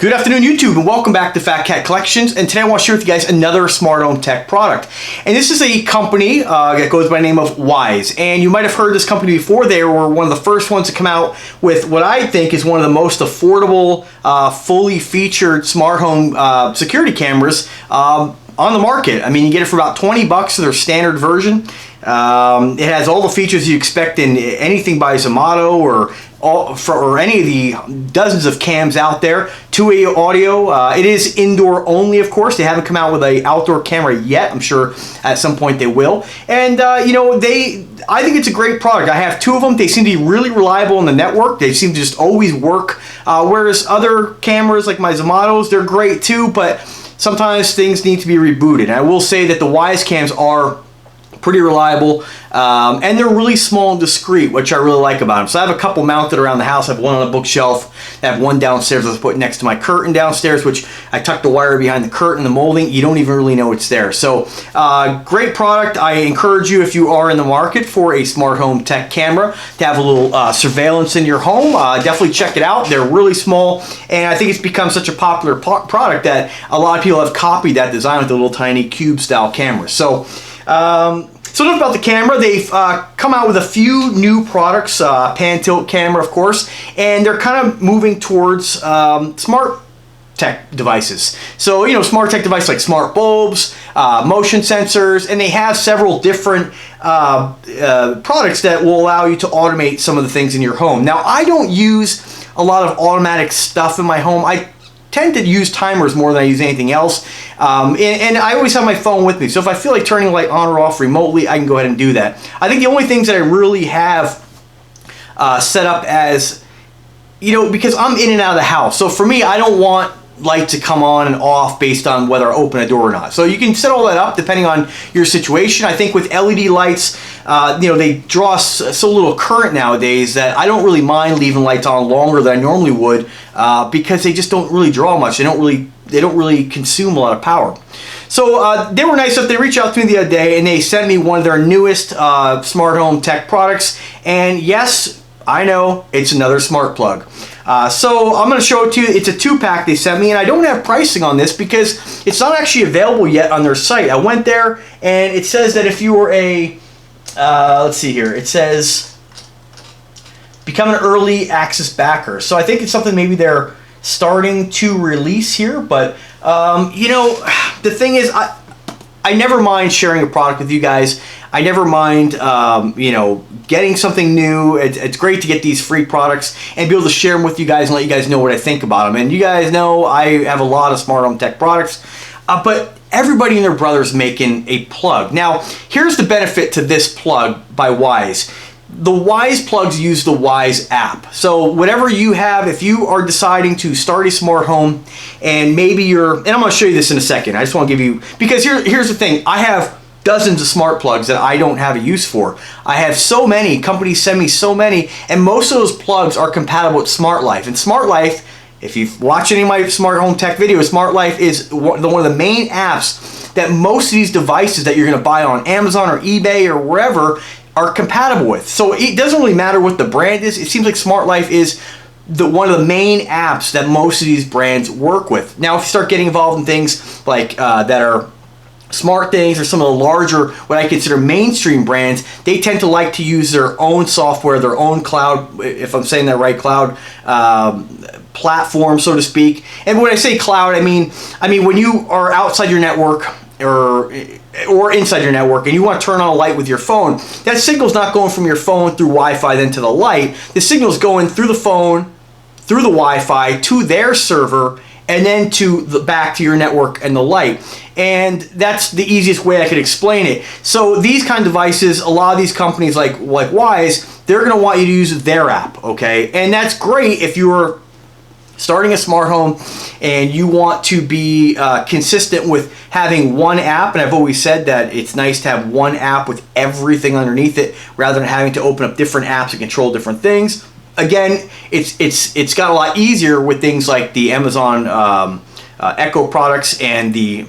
Good afternoon, YouTube, and welcome back to Fat Cat Collections. And today I want to share with you guys another smart home tech product. And this is a company that goes by the name of Wyze. And you might have heard this company before. They were one of the first ones to come out with what I think is one of the most affordable, fully featured smart home security cameras on the market. I mean, you get it for about 20 bucks for their standard version. It has all the features you expect in anything by Zomato or any of the dozens of cams out there. Two-way audio. It is indoor only, of course. They haven't come out with an outdoor camera yet. I'm sure at some point they will. And you know, I think it's a great product. I have two of them. They seem to be really reliable on the network. They seem to just always work. Whereas other cameras like my Zomatos, they're great too, but sometimes things need to be rebooted. And I will say that the Wyze cams are pretty reliable, and they're really small and discreet, which I really like about them. So I have a couple mounted around the house. I have one on a bookshelf. I have one downstairs that's put next to my curtain downstairs, which I tuck the wire behind the curtain, the molding. You don't even really know it's there. So great product. I encourage you, if you are in the market for a smart home tech camera, to have a little surveillance in your home. Definitely check it out. They're really small, and I think it's become such a popular product that a lot of people have copied that design with the little tiny cube style cameras. So enough about the camera. They've come out with a few new products, pan tilt camera, of course, and they're kind of moving towards smart tech devices. So, you know, smart tech devices like smart bulbs, motion sensors, and they have several different products that will allow you to automate some of the things in your home. Now, I don't use a lot of automatic stuff in my home. I tend to use timers more than I use anything else, and I always have my phone with me, so if I feel like turning the light on or off remotely, I can go ahead and do that. I think the only things that I really have set up as, you know, because I'm in and out of the house, so for me, I don't want light to come on and off based on whether I open a door or not. So you can set all that up depending on your situation. I think with LED lights, you know, they draw so little current nowadays that I don't really mind leaving lights on longer than I normally would, because they just don't really draw much. They don't really consume a lot of power. So they were nice enough. They reached out to me the other day and they sent me one of their newest smart home tech products. And yes, I know it's another smart plug. So I'm going to show it to you. It's a 2-pack they sent me, and I don't have pricing on this because it's not actually available yet on their site. I went there, and it says that if you were a, let's see here, it says become an early access backer. So I think it's something maybe they're starting to release here, but you know, the thing is, I never mind sharing a product with you guys. I never mind, you know, getting something new. It's great to get these free products and be able to share them with you guys and let you guys know what I think about them. And you guys know I have a lot of smart home tech products, but everybody and their brother's making a plug. Now, here's the benefit to this plug by Wyze. The Wyze plugs use the Wyze app. So whatever you have, if you are deciding to start a smart home and maybe and I'm going to show you this in a second. I just want to give you, because here's the thing. I have dozens of smart plugs that I don't have a use for. I have so many, companies send me so many, and most of those plugs are compatible with Smart Life. And Smart Life, if you've watched any of my smart home tech videos, Smart Life is one of the main apps that most of these devices that you're going to buy on Amazon or eBay or wherever are compatible with. So it doesn't really matter what the brand is. It seems like Smart Life is one of the main apps that most of these brands work with. Now, if you start getting involved in things like that are smart things, or some of the larger, what I consider mainstream brands, they tend to like to use their own software, their own cloud, if I'm saying that right, cloud platform, so to speak. And when I say cloud, I mean when you are outside your network or inside your network and you want to turn on a light with your phone, that signal's not going from your phone through Wi-Fi then to the light. The signal's going through the phone, through the Wi-Fi, to their server, and then back to your network and the light. And that's the easiest way I could explain it. So these kind of devices, a lot of these companies like Wyze, they're going to want you to use their app, okay? And that's great if you're starting a smart home and you want to be consistent with having one app. And I've always said that it's nice to have one app with everything underneath it rather than having to open up different apps and control different things. Again, it's got a lot easier with things like the Amazon Echo products and the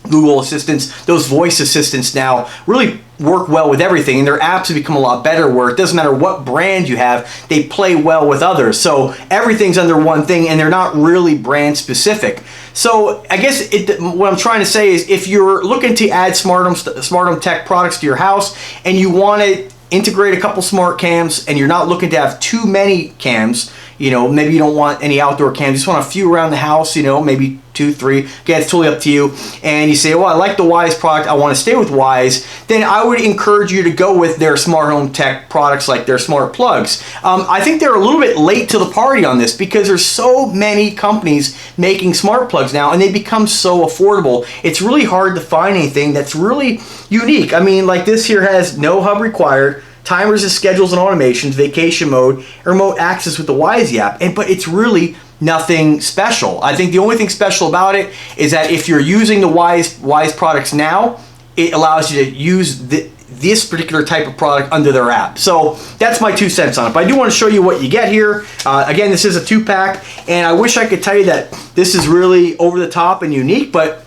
Google Assistants, those voice assistants now really work well with everything, and their apps have become a lot better where it doesn't matter what brand you have, they play well with others. So everything's under one thing, and they're not really brand specific. So I guess what I'm trying to say is, if you're looking to add smart home tech products to your house and you want to integrate a couple smart cams and you're not looking to have too many cams, you know, maybe you don't want any outdoor cams, you just want a few around the house, you know, maybe 2, 3, again, it's totally up to you, and you say, well, I like the Wyze product, I want to stay with Wyze, then I would encourage you to go with their smart home tech products like their smart plugs. I think they're a little bit late to the party on this because there's so many companies making smart plugs now, and they become so affordable. It's really hard to find anything that's really unique. I mean, like this here has no hub required, timers and schedules and automations, vacation mode, remote access with the Wyze app, but it's really nothing special. I think the only thing special about it is that if you're using the Wyze products now, it allows you to use this particular type of product under their app. So that's my 2 cents on it. But I do want to show you what you get here. Again, this is a 2-pack, and I wish I could tell you that this is really over the top and unique, but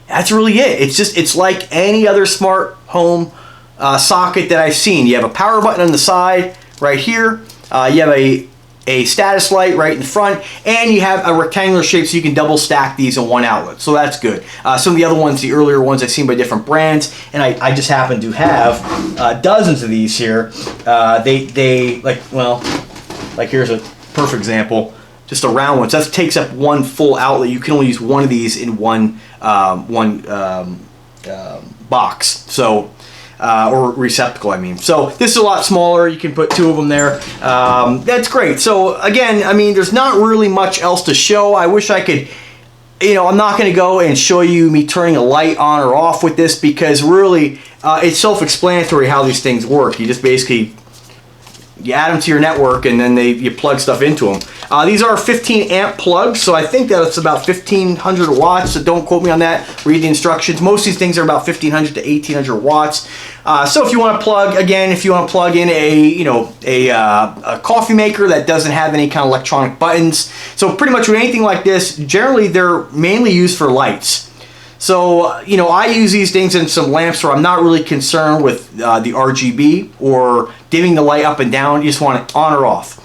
that's really it. It's like any other smart home socket that I've seen. You have a power button on the side right here. You have a status light right in front, and you have a rectangular shape so you can double stack these in one outlet. So that's good. Some of the other ones, the earlier ones I've seen by different brands, and I just happen to have dozens of these here. They like here's a perfect example, just a round one. So that takes up one full outlet. You can only use one of these in one box. So or receptacle, I mean. So this is a lot smaller. You can put 2 of them there. That's great. So again, I mean, there's not really much else to show. I wish I could, you know, I'm not going to go and show you me turning a light on or off with this because really it's self-explanatory how these things work. You just basically, you add them to your network and then you plug stuff into them. These are 15 amp plugs, so I think that it's about 1500 watts, so don't quote me on that. Read the instructions. Most of these things are about 1500 to 1800 watts. So if you want to plug, again, if you want to plug in a coffee maker that doesn't have any kind of electronic buttons, so pretty much with anything like this, generally they're mainly used for lights. So, you know, I use these things in some lamps where I'm not really concerned with the RGB or dimming the light up and down. You just want it on or off.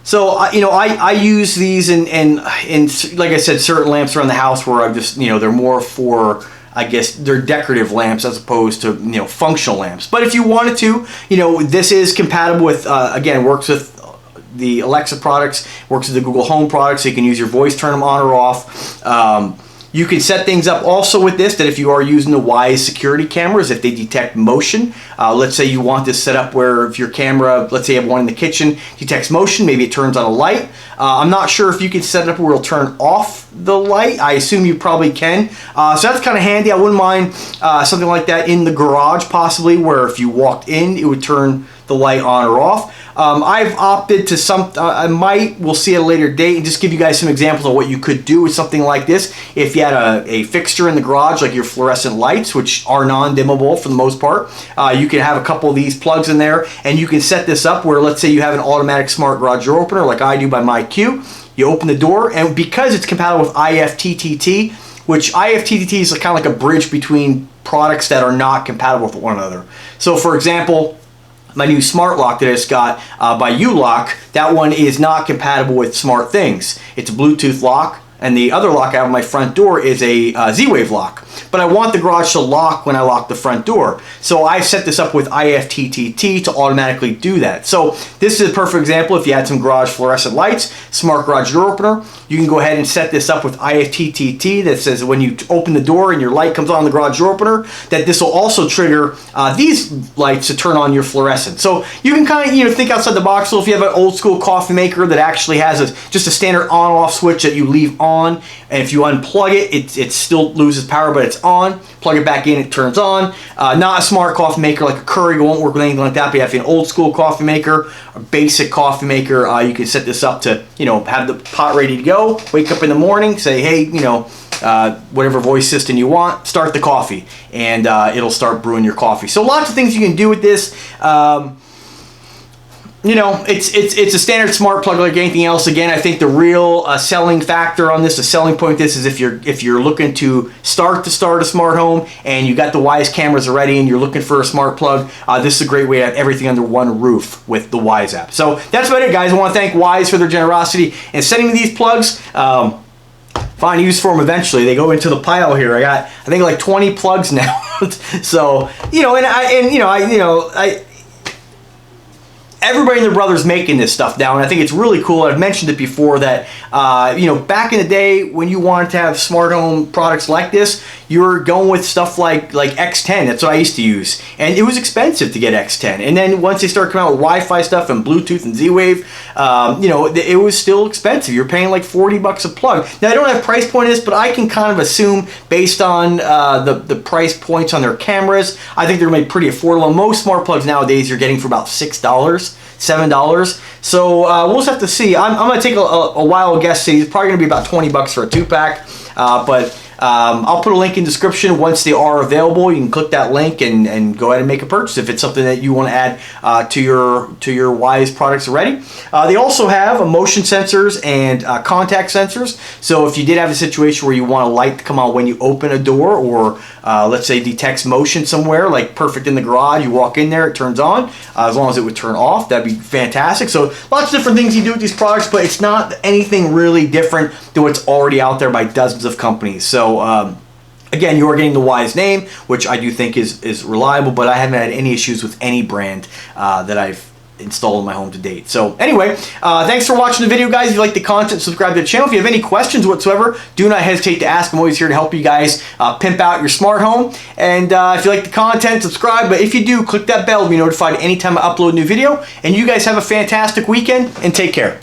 So, you know, I use these in like I said, certain lamps around the house where I've just, you know, they're more for, I guess, they're decorative lamps as opposed to, you know, functional lamps. But if you wanted to, you know, this is compatible with, again, works with the Alexa products, works with the Google Home products, so you can use your voice, turn them on or off. You can set things up also with this, that if you are using the Wyze security cameras, if they detect motion, let's say you want this set up where if your camera, let's say you have one in the kitchen, detects motion, maybe it turns on a light. I'm not sure if you can set it up where it'll turn off the light. I assume you probably can. So that's kind of handy. I wouldn't mind something like that in the garage possibly, where if you walked in, it would turn the light on or off. I've opted to we'll see at a later date and just give you guys some examples of what you could do with something like this. If you had a fixture in the garage, like your fluorescent lights, which are non-dimmable for the most part, you can have a couple of these plugs in there, and you can set this up where, let's say you have an automatic smart garage door opener, like I do by MyQ. You open the door, and because it's compatible with IFTTT, which IFTTT is kind of like a bridge between products that are not compatible with one another. So for example, my new smart lock that I just got by U-Lock, that one is not compatible with Smart Things. It's a Bluetooth lock, and the other lock I have on my front door is a Z-Wave lock. But I want the garage to lock when I lock the front door. So I set this up with IFTTT to automatically do that. So this is a perfect example. If you had some garage fluorescent lights, smart garage door opener, you can go ahead and set this up with IFTTT that says when you open the door and your light comes on the garage door opener, that this will also trigger these lights to turn on your fluorescent. So you can kind of, you know, think outside the box. So if you have an old school coffee maker that actually has just a standard on-off switch that you leave on, and if you unplug it, it still loses power, but it's on. Plug it back in, it turns on. Not a smart coffee maker like a Keurig, won't work with anything like that. But if you have an old school coffee maker, a basic coffee maker, you can set this up to, you know, have the pot ready to go. Wake up in the morning, say, hey, you know, whatever voice system you want, start the coffee, and it'll start brewing your coffee. So lots of things you can do with this. you know, it's a standard smart plug like anything else. Again, I think the real selling factor on this, the selling point of this, is if you're looking to start a smart home and you got the Wyze cameras already and you're looking for a smart plug, this is a great way to have everything under one roof with the Wyze app. So that's about it, guys. I want to thank Wyze for their generosity in sending me these plugs. Find use for them eventually. They go into the pile here. I got, I think, like 20 plugs now. So, you know, everybody and their brother's making this stuff now, and I think it's really cool. I've mentioned it before that, you know, back in the day when you wanted to have smart home products like this, you were going with stuff like X10. That's what I used to use, and it was expensive to get X10. And then once they started coming out with Wi-Fi stuff and Bluetooth and Z-Wave, you know, it was still expensive. You're paying like 40 bucks a plug. Now I don't have price point in this, but I can kind of assume based on the price points on their cameras, I think they're made pretty affordable. Most smart plugs nowadays you're getting for about $6. $7. So we'll just have to see. I'm going to take a wild guess. See, it's probably going to be about 20 bucks for a 2-pack. But I'll put a link in the description once they are available. You can click that link and go ahead and make a purchase if it's something that you want to add to your Wyze products already. They also have motion sensors and contact sensors. So if you did have a situation where you want a light to come on when you open a door, or let's say detects motion somewhere, like perfect in the garage, you walk in there, it turns on. As long as it would turn off, that'd be fantastic. So lots of different things you do with these products, but it's not anything really different than what's already out there by dozens of companies. So again, you are getting the Wyze name, which I do think is reliable, but I haven't had any issues with any brand that I've installed in my home to date. So anyway, thanks for watching the video, guys. If you like the content, subscribe to the channel. If you have any questions whatsoever, do not hesitate to ask. I'm always here to help you guys pimp out your smart home. And if you like the content, subscribe. But if you do, click that bell to be notified anytime I upload a new video. And you guys have a fantastic weekend, and take care.